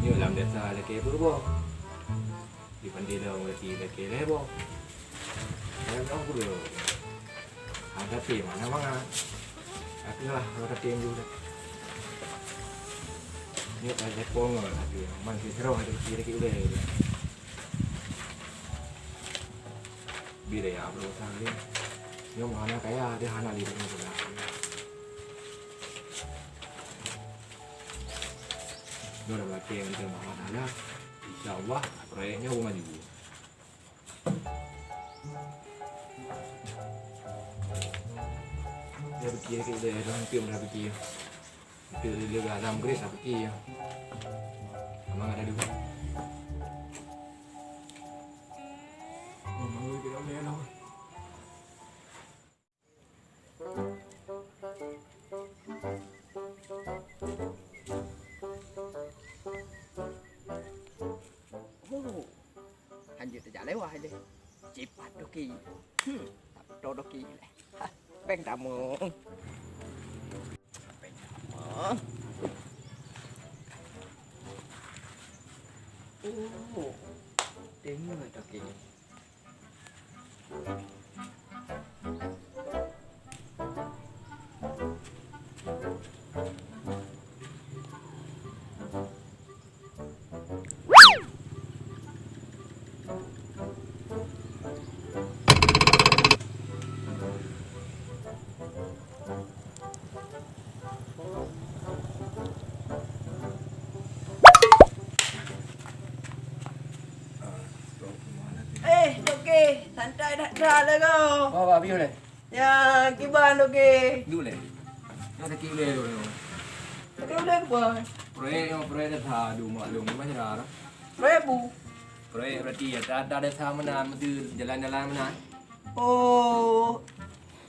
Như làm đẹp dài là kế bữa bông. Thì vấn đề là người thì là kế lẽ bông. Em nó cũng được. Ada tim mana mana. Aku lah ada tim juga. Ini ada pong lah tapi masih seru ada kiri udah. Bila ya belum tahu. Ini mana kayak ada hana di dalam juga. Nó là kèm từ mà đã insya Allah proyeknya rumah juga. Dia begini kayak udah orang film dah begini. Film dia dalam Greece apa begini. Emang ada juga. Mama gue kira dia lah. Hanjir tak lewat aja. Cepat doki. Tak doki lah. Beng tamu. Beng tamu. Tengok doki. Santai dah lah kau. Bawa biu le. Ya, kiban okey. Dulu le. Nó ta kêu le rồi. Kau boleh apa? Proyek dah tha du maklum macam dah. Rebu. Proyek berarti ya dah tha mana mesti jalan-jalan mana. Oh.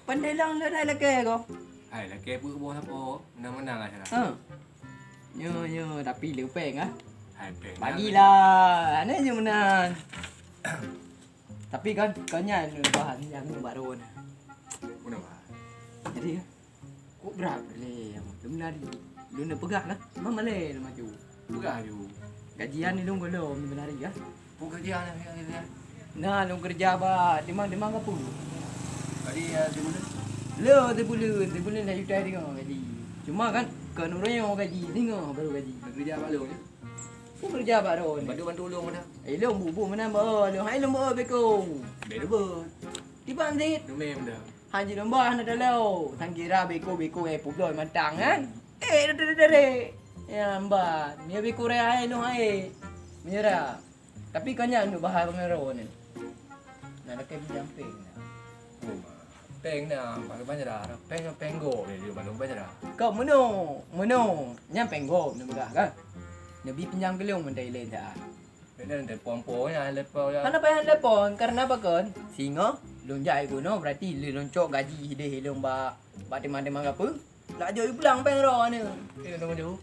Pandai lang lah dah lagi kau. Ai lah ke pu bo sapo. Mana lah cara. Nyo tapi lepeng ah. Hai peng. Bagilah. Ana je menan. Tapi kan kanya bahan yang baru ni. Kenapa? Jadi kok berapa le? Belum nari. Lu nak pegang lah. Mama le maju. Pegang ju. Gajian ni dong belum menari ya. Pekerjaan yang Nah, lu kerja ba di mana apa? tadi di mana? Lo dia bulan dah juta tengok gaji. Cuma kan kan orang yang gaji tengok baru gaji. Kerja apa lu? Aku kerja baru ni. Bantu ulung mana? Long bubu mana ba? Long hai long ba beko. Để bơ. Di ban dit. Nó mềm dah. Haji long ba na dalau. Thang kira beko pup doi matang kan. Dere. Ya mbak, ni beko re hai long hai. Menyerah. Tapi kanya untuk bahar pengero ni. Nak nak jamping. Peng na, pakai banyak dah. Peng go ni dia balong banyak dah. Kau meno. Nyam penggo ni megah kan. Nabi pinjam ke leong mendai lain dah. Ini ada pompo-nya, lepo ya. Kenapa yang lepon? Karena apa kan? Singa lonjai guna berarti le loncok gaji hide hilong ba di mana apa? Lah jo pulang pengro ni. Tunggu dulu.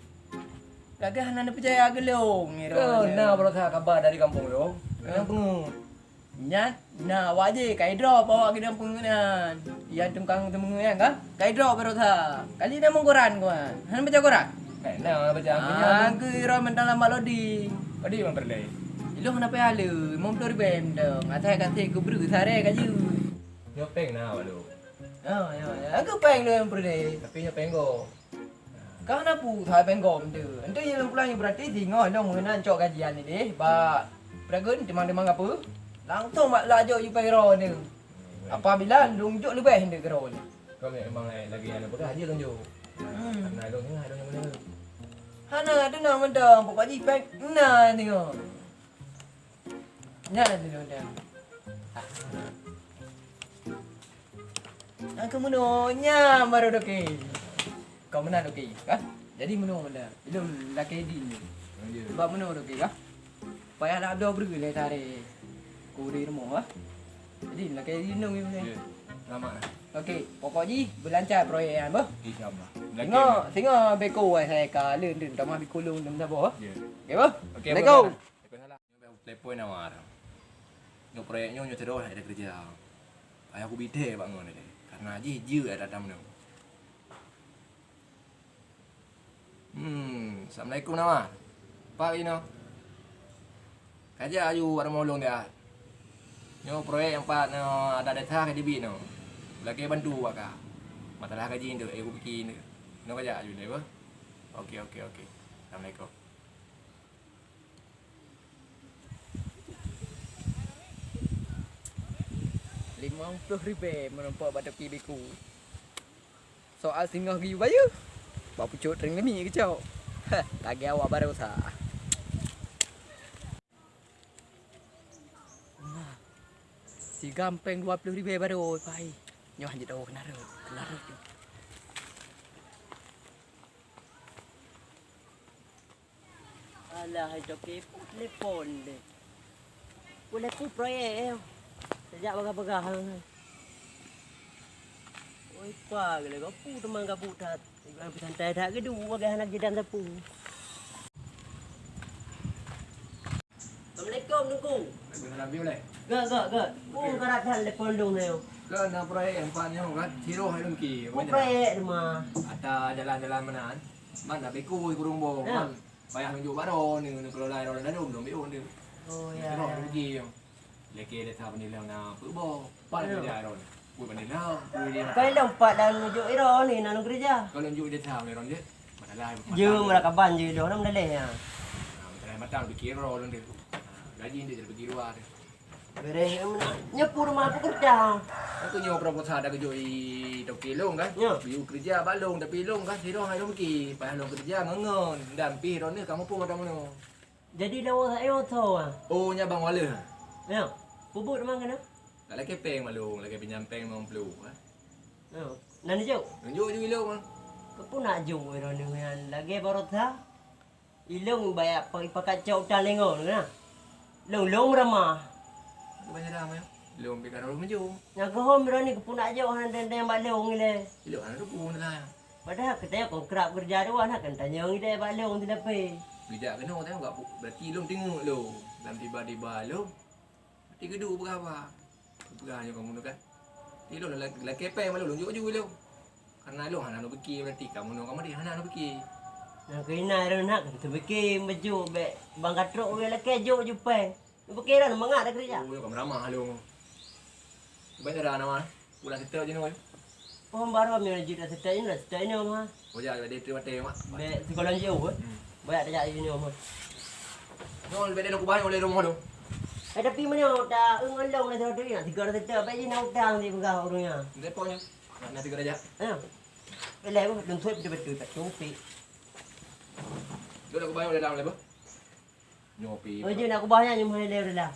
Lagi hana percaya ke leong ni Kau nak berapa kabar dari kampung tu? Yang pengut. Nyat, nah wajib kai drop bawa ke kampung nan. Yang tungkang temu kan? Kai drop baru tha. Kali dah mengkoran kan. Hana baca koran? Nah, baca punya. Aku ira mentang lama lodi. Tadi memang berlai. Ilo kenapa halu? Mom tor bem dong. Atai kata ku bru sare kaju. Nyopeng na balu. Ya. Aku peng lo yang berde. Tapi nyopeng go. Kau nak pu thai peng gom tu. Ente yang pulang yang berarti tinggal dong mengenai cok gajian ni deh. Ba pragun demang apa? Langsung mak lajo you peng ro ni. Apabila lunjuk lebih hendak ke ro ni. Kau memang lagi ada berapa aja tunjuk. Nah, dong yang mana? Hana tu nak mendang pok gaji peng. Nah tengok. Nah tu dah. Aku menunya baru doki. Kau mana doki kan? Jadi menu mana? Itu laki di ni. Bab menu doki kan? Payah nak ada beri le tarik. Ku di rumah ah. Jadi laki di nung ni. Lama. Okey, pokoknya berlancar proyek yang apa? InsyaAllah. Tengok beko saya ka leun tak mah bikulung dem dah boh. Ya. Okey apa? Okey. Let's go. Telepon nawar. Nyok proyeknya nyo terus ada kerja. Ayah aku bide bangun ni. Karena je ada datang ni. Assalamualaikum nawar. Pak Ino. Kaja ayu ada molong dia. Nyo proyek yang pak no ada data ke dibi no. Lagi bantu ka. Masalah gaji itu aku bikin. No kaja ayu deh, bah. Okey. Assalamualaikum. RM50 menempah pada pibiku. Soal singgah gi bayu. Bapu cut ring ni ke cau. Lagi awak baru sah. Si gampang RM20 baru pai. Nyoh je dah kena rut. Alah, itu ke telefon deh. Boleh ku proyek. Sejak bagah-bagah. Oi, pa gele gapu teman gapu tat. Ibu santai dak ke dua bagah nak jedam sapu. Assalamualaikum nunggu. Benar boleh. Gak. Oh, karat hal telefon dong leo. Ke na proyek yang pak nyo kan. Hero hai lumki. Ku proyek mah. Ata jalan-jalan mana? Mana beku kurung bo. Man. Payah nunjuk baro ni kalau lain orang dah dum biun dia. Oh Ya. Lumki yang. Leki dia tak pandai na pu Pak dia ron. Pu pandai na. Pu dia. Kau lompat dan nunjuk iro ni nak kerja. Kalau nunjuk dia tak ron dia. Masalah. Je mula kaban je dah nam daleh ya. Masalah matang fikir ron dia. Gaji dia pergi luar. Beres nyepu rumah aku kerja. Aku nyo proposal ada kerja di Toki Long kan. Ya. Biu kerja balong tapi long kan hero hai long ki. Payah long kerja ngengon dan pi ron ni kamu pun ada mana. Jadi dah saya tahu ah. Oh nya bang wala. Ya. Bubut mang kena. Tak lagi peng malung, lagi pinjam peng 50. Ya. Nani jauh. Tunjuk je ilong bang. Kau nak jauh iro ni kan. Lagi baru tha. Ilong bayar pakai cau talengo ni kan. Long ramah. Banyak dah mai. Ilong pi kan orang menjung. Nak ke home iro ni kau nak jauh han dan yang balong ni le. Ilong ana rupu lah. Padahal kita kau kerap kerja dua nak kan tanya ni dia balong tidak pe. Bijak kena tengok enggak berarti ilong tengok lo. Dalam tiba-tiba lo. Tiga dua berapa? Berapa kamu tu kan? Ilong lagi peng malu tunjuk je ilong. Karena ilong hana nak pergi berarti kamu dia hana nak pergi. Nak kena iro nak kita bikin baju be bang katrok we lagi jauh je pe. Berkira mangat dah kerja. Oh, kamu ramah lo. Banyak dah nama. Pulang kita je ni. Pohon baru ambil juta setai ni mah. Oh ya, ada terima mak. Be sekolah jauh. Banyak dah jadi ni mah. Nol beda nak kubah oleh rumah tu. Tapi mana dah ngolong dah tu ni. Tiga ratus juta bagi nak utang di pegawai orangnya. Deponya. Nanti kerja. Ya. Belai pun dong suap betul betul pi. Dulu aku bayar oleh dalam lepas. Nyopi. Oh je nak aku banyak nyumai dia dah.